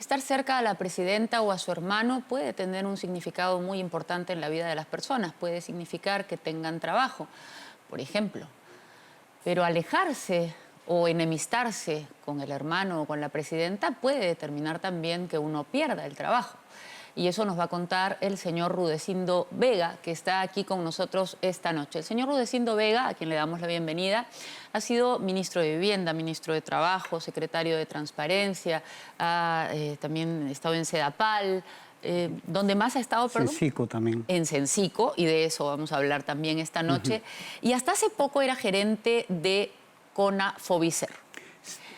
Estar cerca a la presidenta o a su hermano puede tener un significado muy importante en la vida de las personas. Puede significar que tengan trabajo, por ejemplo. Pero alejarse o enemistarse con el hermano o con la presidenta puede determinar también que uno pierda el trabajo. Y eso nos va a contar el señor Rudecindo Vega, que está aquí con nosotros esta noche. El señor Rudecindo Vega, a quien le damos la bienvenida, ha sido ministro de Vivienda, ministro de Trabajo, secretario de Transparencia, ha también estado en Sedapal. ¿Dónde más ha estado, perdón? Cencico también. En Cencico, y de eso vamos a hablar también esta noche. Y hasta hace poco era gerente de CONAFOBICER.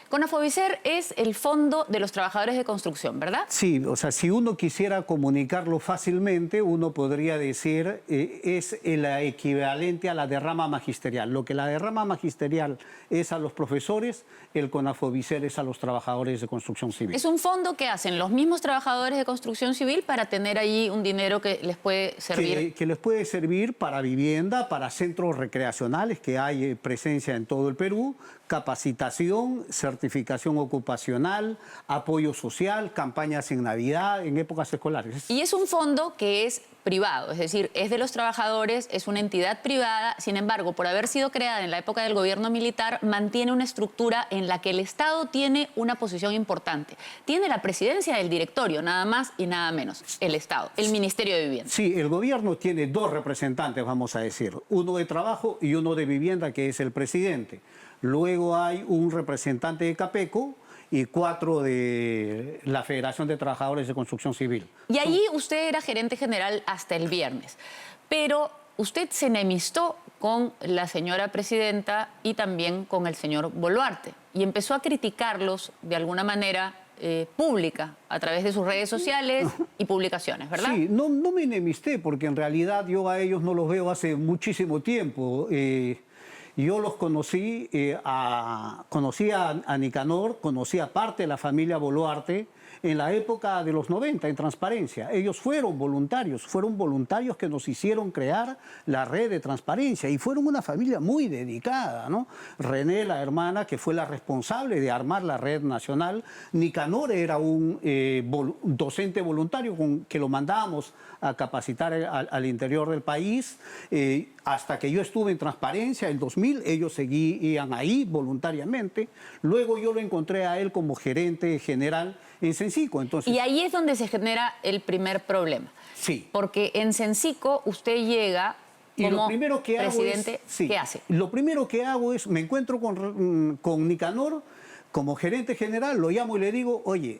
CONAFOBICER es el Fondo de los Trabajadores de Construcción, ¿verdad? Sí, o sea, si uno quisiera comunicarlo fácilmente, uno podría decir es el equivalente a la derrama magisterial. Lo que la derrama magisterial es a los profesores, el CONAFOBICER es a los trabajadores de construcción civil. Es un fondo que hacen los mismos trabajadores de construcción civil para tener allí un dinero que les puede servir. Que les puede servir para vivienda, para centros recreacionales, que hay presencia en todo el Perú, capacitación, certificación ocupacional, apoyo social, campañas en Navidad, en épocas escolares. Y es un fondo que es privado, es decir, es de los trabajadores, es una entidad privada, sin embargo, por haber sido creada en la época del gobierno militar, mantiene una estructura en la que el Estado tiene una posición importante. Tiene la presidencia del directorio, nada más y nada menos, el Estado, el Ministerio de Vivienda. Sí, el gobierno tiene dos representantes, vamos a decir, uno de trabajo y uno de vivienda, que es el presidente. Luego hay un representante de CAPECO y 4 de la Federación de Trabajadores de Construcción Civil. Y allí usted era gerente general hasta el viernes, pero usted se enemistó con la señora presidenta y también con el señor Boluarte y empezó a criticarlos de alguna manera pública a través de sus redes sociales y publicaciones, ¿verdad? Sí, no me enemisté porque en realidad yo a ellos no los veo hace muchísimo tiempo. Yo los conocí, conocí a Nicanor, conocí a parte de la familia Boluarte en la época de los 90, en Transparencia. Ellos fueron voluntarios que nos hicieron crear la red de Transparencia y fueron una familia muy dedicada, ¿no? René, la hermana, que fue la responsable de armar la red nacional. Nicanor era un docente voluntario que lo mandábamos a capacitar al interior del país. Hasta que yo estuve en Transparencia, en 2000, ellos seguían ahí voluntariamente. Luego yo lo encontré a él como gerente general en Cencico. Entonces, y ahí es donde se genera el primer problema. Sí. Porque en Cencico usted llega como lo primero que presidente, sí, ¿qué hace? Lo primero que hago es, me encuentro con Nicanor como gerente general, lo llamo y le digo, oye,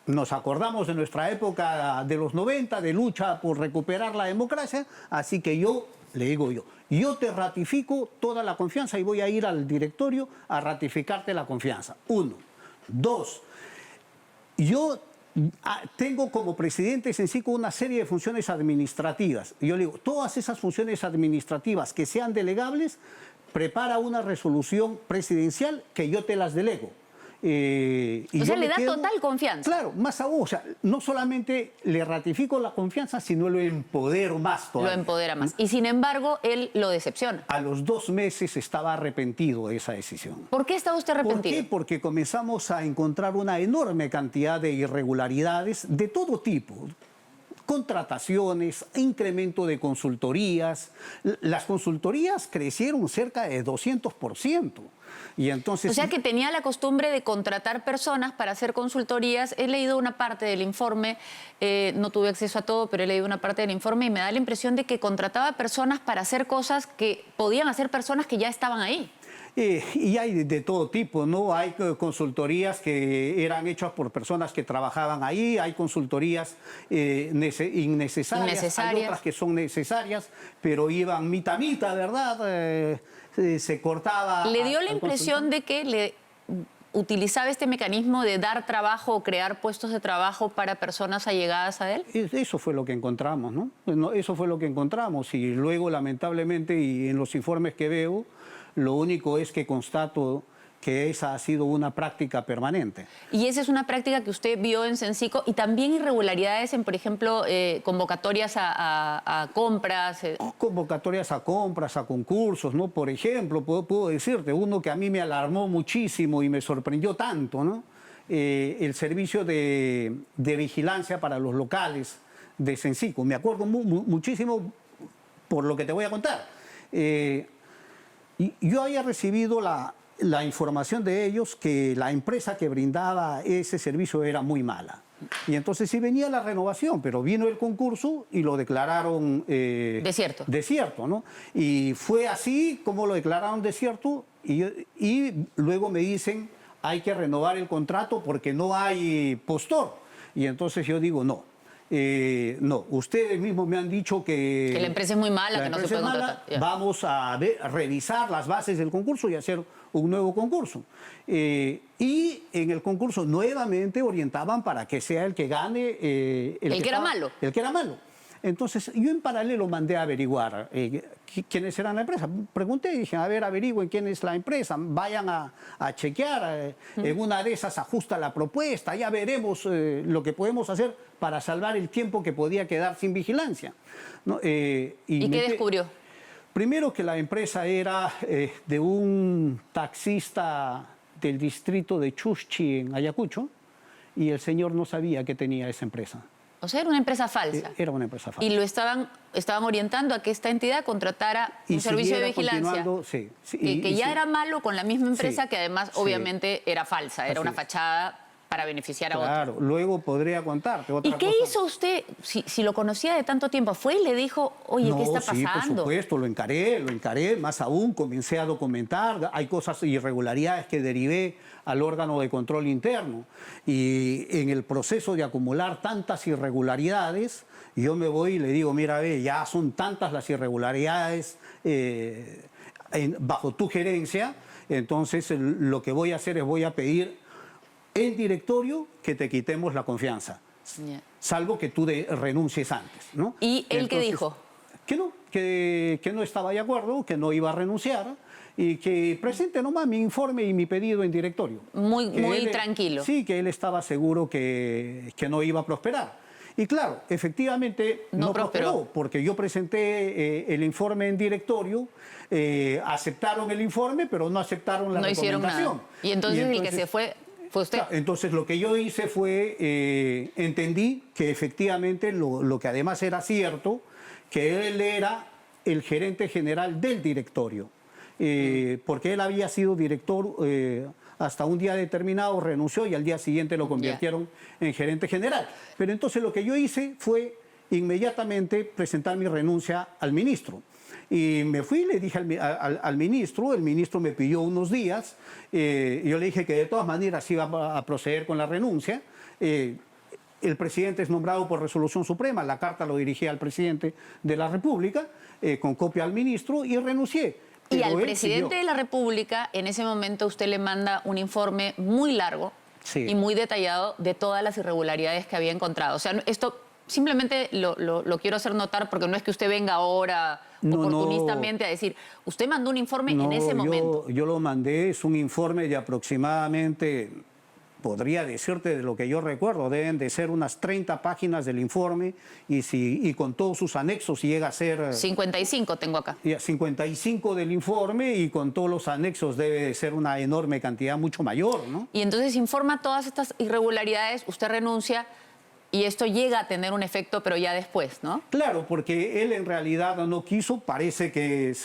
nos acordamos de nuestra época de los 90, de lucha por recuperar la democracia, así que le digo yo te ratifico toda la confianza y voy a ir al directorio a ratificarte la confianza. 1. 2. Yo tengo como presidente de Cencico una serie de funciones administrativas. Yo le digo, todas esas funciones administrativas que sean delegables, prepara una resolución presidencial que yo te las delego. O sea, le da total confianza. Claro, más aún, o sea, no solamente le ratifico la confianza, sino lo empodero más todavía. Lo empodera más. Y sin embargo, él lo decepciona. A los 2 meses estaba arrepentido de esa decisión. ¿Por qué estaba usted arrepentido? ¿Por qué? Porque comenzamos a encontrar una enorme cantidad de irregularidades de todo tipo. Contrataciones, incremento de consultorías. Las consultorías crecieron cerca de 200%. Y entonces, o sea que tenía la costumbre de contratar personas para hacer consultorías. He leído una parte del informe, no tuve acceso a todo, pero he leído una parte del informe y me da la impresión de que contrataba personas para hacer cosas que podían hacer personas que ya estaban ahí. Y hay de todo tipo, ¿no? Hay consultorías que eran hechas por personas que trabajaban ahí, hay consultorías innecesarias, hay otras que son necesarias, pero iban mitad, ¿verdad? Se cortaba. ¿Le dio la impresión de que utilizaba este mecanismo de dar trabajo o crear puestos de trabajo para personas allegadas a él? Eso fue lo que encontramos, ¿no? Eso fue lo que encontramos y luego, lamentablemente, y en los informes que veo, lo único es que constato que esa ha sido una práctica permanente. Y esa es una práctica que usted vio en Cencico y también irregularidades en, por ejemplo, convocatorias a compras. Convocatorias a compras, a concursos, ¿no? Por ejemplo, puedo decirte uno que a mí me alarmó muchísimo y me sorprendió tanto, ¿no? el servicio de vigilancia para los locales de Cencico. Me acuerdo muchísimo por lo que te voy a contar. Y yo había recibido la información de ellos que la empresa que brindaba ese servicio era muy mala. Y entonces sí venía la renovación, pero vino el concurso y lo declararon desierto, ¿no? Y fue así como lo declararon desierto y luego me dicen hay que renovar el contrato porque no hay postor. Y entonces yo digo no. No, ustedes mismos me han dicho que la empresa es muy mala, que no se puede contratar. Vamos a revisar las bases del concurso y hacer un nuevo concurso. Y en el concurso nuevamente orientaban para que sea el que gane. El que era malo. El que era malo. Entonces, yo en paralelo mandé a averiguar quiénes eran la empresa. Pregunté y dije, a ver, averigüen quién es la empresa, vayan a chequear, en una de esas ajusta la propuesta, ya veremos lo que podemos hacer para salvar el tiempo que podía quedar sin vigilancia, ¿no? ¿Y qué descubrió? Primero que la empresa era de un taxista del distrito de Chuschi, en Ayacucho, y el señor no sabía que tenía esa empresa. O sea, era una empresa falsa. Era una empresa falsa. Y lo estaban orientando a que esta entidad contratara un servicio de vigilancia que ya era malo con la misma empresa que además obviamente era falsa, era una fachada para beneficiar a otros. Claro, luego podría contarte otra cosa. ¿Y qué hizo usted, si lo conocía de tanto tiempo? ¿Fue y le dijo, oye, qué está pasando? Sí, por supuesto, lo encaré, más aún, comencé a documentar, hay cosas, irregularidades que derivé al órgano de control interno. Y en el proceso de acumular tantas irregularidades, yo me voy y le digo, mira, ve, ya son tantas las irregularidades bajo tu gerencia, entonces lo que voy a hacer es voy a pedir el directorio que te quitemos la confianza, salvo que tú renuncies antes, ¿no? ¿Y él qué dijo? Que no estaba de acuerdo, que no iba a renunciar y que presente nomás mi informe y mi pedido en directorio. Muy tranquilo. Sí, que él estaba seguro que no iba a prosperar. Y claro, efectivamente no prosperó, porque yo presenté el informe en directorio, aceptaron el informe, pero no aceptaron la recomendación. No hicieron nada. Y entonces el que se fue usted. Claro, entonces lo que yo hice fue, entendí que efectivamente lo que además era cierto, que él era el gerente general del directorio, porque él había sido director hasta un día determinado, renunció y al día siguiente lo convirtieron en gerente general. Pero entonces lo que yo hice fue inmediatamente presentar mi renuncia al ministro. Y me fui, le dije al ministro, el ministro me pidió unos días, yo le dije que de todas maneras iba a proceder con la renuncia. El presidente es nombrado por resolución suprema, la carta lo dirigía al presidente de la República, con copia al ministro, y renuncié. Y al presidente de la República, en ese momento usted le manda un informe muy largo y muy detallado de todas las irregularidades que había encontrado. O sea, esto simplemente lo quiero hacer notar porque no es que usted venga ahora oportunistamente a decir, usted mandó un informe en ese momento. Yo lo mandé, es un informe de aproximadamente, podría decirte de lo que yo recuerdo, deben de ser unas 30 páginas del informe y con todos sus anexos llega a ser... 55 tengo acá. 55 del informe y con todos los anexos debe de ser una enorme cantidad, mucho mayor, ¿no? Y entonces informa todas estas irregularidades, usted renuncia y esto llega a tener un efecto, pero ya después, ¿no? Claro, porque él en realidad no quiso, parece que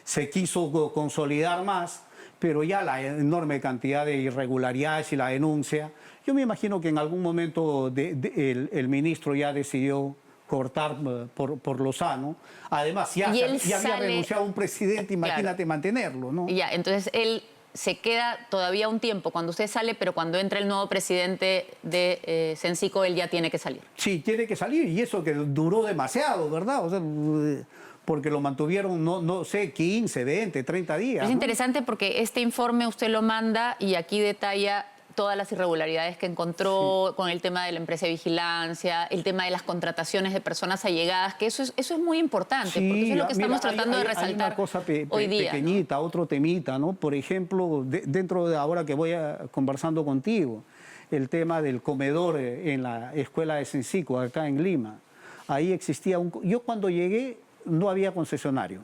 se quiso consolidar más, pero ya la enorme cantidad de irregularidades y la denuncia, yo me imagino que en algún momento el ministro ya decidió cortar por lo sano. Además, ya había renunciado un presidente, imagínate mantenerlo, ¿no? Ya, entonces él se queda todavía un tiempo cuando usted sale, pero cuando entra el nuevo presidente de Cencico, él ya tiene que salir. Sí, tiene que salir, y eso que duró demasiado, ¿verdad? O sea, porque lo mantuvieron, no sé, 15, 20, 30 días. Es interesante porque este informe usted lo manda y aquí detalla todas las irregularidades que encontró con el tema de la empresa de vigilancia, el tema de las contrataciones de personas allegadas, que eso es muy importante, porque eso es lo que estamos tratando de resaltar hay una cosa hoy día, pequeñita, ¿no? Otro temita, ¿no? Por ejemplo, dentro de ahora que voy conversando contigo, el tema del comedor en la escuela de Cencico, acá en Lima. Ahí existía yo cuando llegué no había concesionario.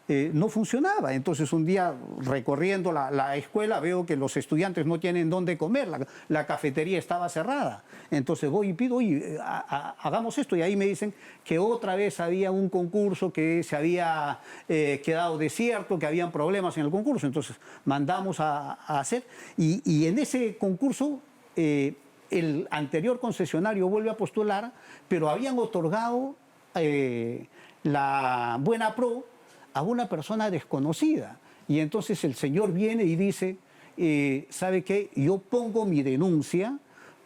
no funcionaba. Entonces un día recorriendo la escuela veo que los estudiantes no tienen dónde comer, la cafetería estaba cerrada. Entonces voy y pido, oye, hagamos esto, y ahí me dicen que otra vez había un concurso que se había quedado desierto, que habían problemas en el concurso. Entonces mandamos a hacer, y en ese concurso el anterior concesionario vuelve a postular, pero habían otorgado la Buena Pro a una persona desconocida. Y entonces el señor viene y dice, ¿sabe qué? Yo pongo mi denuncia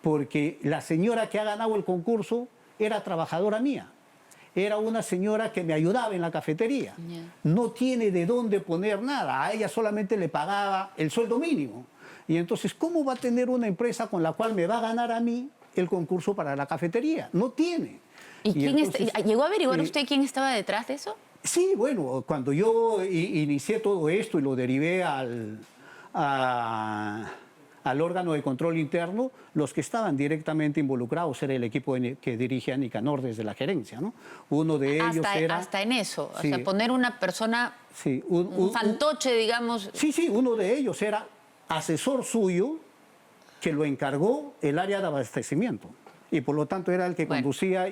porque la señora que ha ganado el concurso era trabajadora mía. Era una señora que me ayudaba en la cafetería. No tiene de dónde poner nada. A ella solamente le pagaba el sueldo mínimo. Y entonces, ¿cómo va a tener una empresa con la cual me va a ganar a mí el concurso para la cafetería? No tiene. ¿Y quién llegó a averiguar usted quién estaba detrás de eso? Sí, bueno, cuando yo inicié todo esto y lo derivé al órgano de control interno, los que estaban directamente involucrados era el equipo que dirige a Nicanor desde la gerencia, ¿no? Uno de ellos era... Hasta en eso, sí, o sea, poner una persona, sí, un fantoche, digamos... Sí, uno de ellos era asesor suyo que lo encargó el área de abastecimiento. Y por lo tanto era el que conducía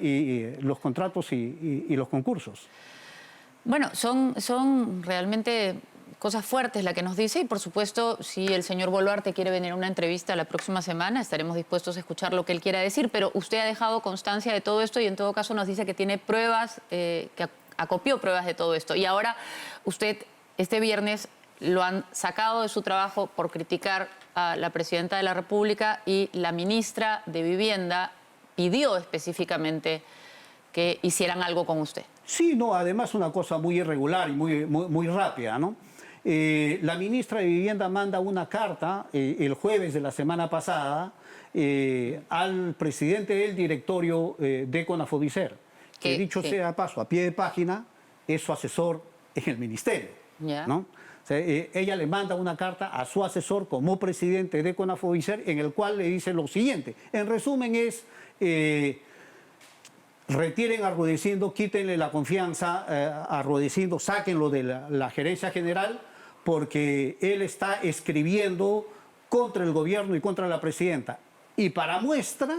los contratos y los concursos. Bueno, son realmente cosas fuertes las que nos dice, y por supuesto, si el señor Boluarte quiere venir a una entrevista la próxima semana, estaremos dispuestos a escuchar lo que él quiera decir, pero usted ha dejado constancia de todo esto y en todo caso nos dice que tiene pruebas, que acopió pruebas de todo esto. Y ahora usted, este viernes, lo han sacado de su trabajo por criticar a la presidenta de la República, y la ministra de Vivienda pidió específicamente que hicieran algo con usted. Sí, no, además una cosa muy irregular y muy rápida, ¿no? La ministra de Vivienda manda una carta el jueves de la semana pasada al presidente del directorio de Conafobicer, que dicho sea de paso, a pie de página, es su asesor en el ministerio, ¿no? O sea, ella le manda una carta a su asesor como presidente de Conafobicer, en el cual le dice lo siguiente. En resumen es... retiren a Rudecindo, quítenle la confianza a Rudecindo, sáquenlo de la gerencia general, porque él está escribiendo contra el gobierno y contra la presidenta. Y para muestra,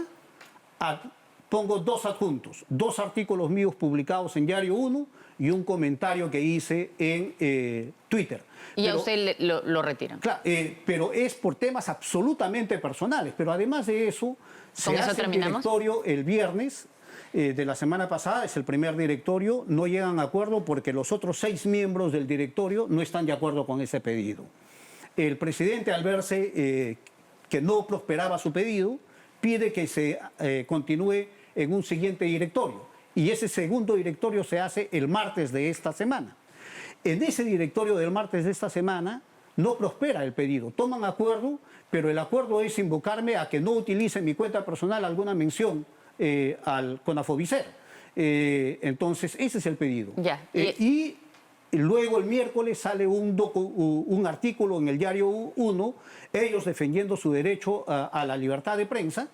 pongo dos adjuntos, 2 artículos míos publicados en Diario 1 y un comentario que hice en Twitter. Y a usted lo retiran. Claro, pero es por temas absolutamente personales. Pero además de eso, se hace el directorio el viernes de la semana pasada, es el primer directorio, no llegan a acuerdo porque los otros 6 miembros del directorio no están de acuerdo con ese pedido. El presidente, al verse que no prosperaba su pedido, pide que se continúe en un siguiente directorio. Y ese segundo directorio se hace el martes de esta semana. En ese directorio del martes de esta semana no prospera el pedido. Toman acuerdo, pero el acuerdo es invocarme a que no utilice en mi cuenta personal alguna mención al Conafobicer. Entonces, ese es el pedido. Y luego el miércoles sale un artículo en el Diario 1, ellos defendiendo su derecho a la libertad de prensa,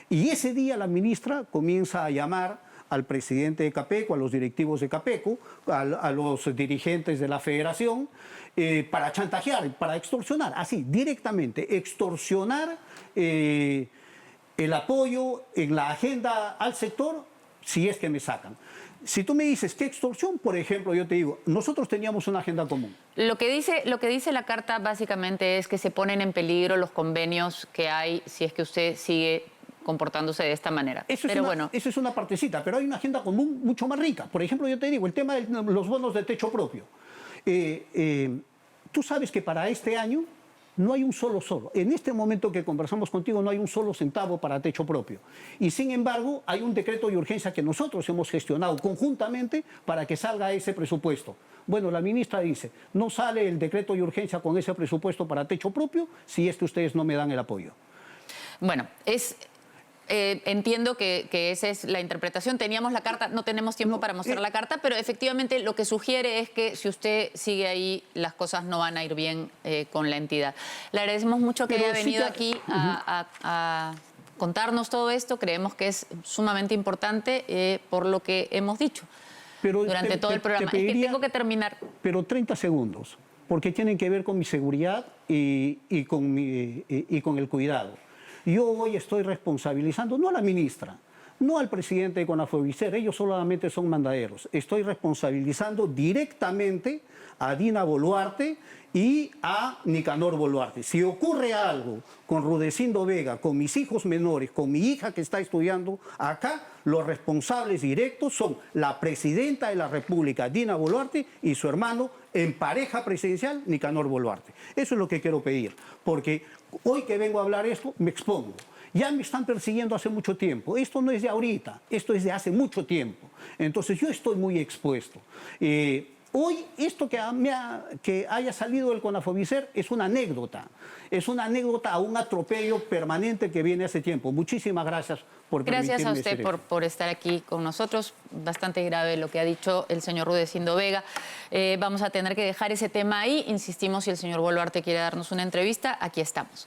y ese día la ministra comienza a llamar al presidente de Capeco, a los directivos de Capeco, a los dirigentes de la federación, para chantajear, para extorsionar, así, directamente, extorsionar el apoyo en la agenda al sector, si es que me sacan. Si tú me dices, ¿qué extorsión? Por ejemplo, yo te digo, nosotros teníamos una agenda común. Lo que dice la carta básicamente es que se ponen en peligro los convenios que hay si es que usted sigue comportándose de esta manera. Eso es una partecita, pero hay una agenda común mucho más rica. Por ejemplo, yo te digo, el tema de los bonos de techo propio. Tú sabes que para este año no hay un solo. En este momento que conversamos contigo no hay un solo centavo para techo propio. Y sin embargo hay un decreto de urgencia que nosotros hemos gestionado conjuntamente para que salga ese presupuesto. Bueno, la ministra dice, no sale el decreto de urgencia con ese presupuesto para techo propio si es que ustedes no me dan el apoyo. Bueno, entiendo que esa es la interpretación. Teníamos la carta, no tenemos tiempo para mostrar la carta, pero efectivamente lo que sugiere es que si usted sigue ahí, las cosas no van a ir bien con la entidad. Le agradecemos mucho que haya venido aquí a contarnos todo esto. Creemos que es sumamente importante por lo que hemos dicho. Pero durante todo el programa. Es que tengo que terminar. Pero 30 segundos, porque tienen que ver con mi seguridad y con el cuidado. Yo hoy estoy responsabilizando, no a la ministra, no al presidente de CONAFOBISER, ellos solamente son mandaderos. Estoy responsabilizando directamente a Dina Boluarte y a Nicanor Boluarte. Si ocurre algo con Rudecindo Vega, con mis hijos menores, con mi hija que está estudiando acá, los responsables directos son la presidenta de la República, Dina Boluarte, y su hermano en pareja presidencial, Nicanor Boluarte. Eso es lo que quiero pedir, porque hoy que vengo a hablar esto, me expongo. Ya me están persiguiendo hace mucho tiempo. Esto no es de ahorita, esto es de hace mucho tiempo. Entonces yo estoy muy expuesto. Hoy esto que haya salido del CONAFOBISER es una anécdota a un atropello permanente que viene hace tiempo. Muchísimas gracias por permitirme. Gracias a usted por estar aquí con nosotros. Bastante grave lo que ha dicho el señor Rudecindo Vega. Vamos a tener que dejar ese tema ahí. Insistimos, si el señor Boluarte quiere darnos una entrevista, aquí estamos.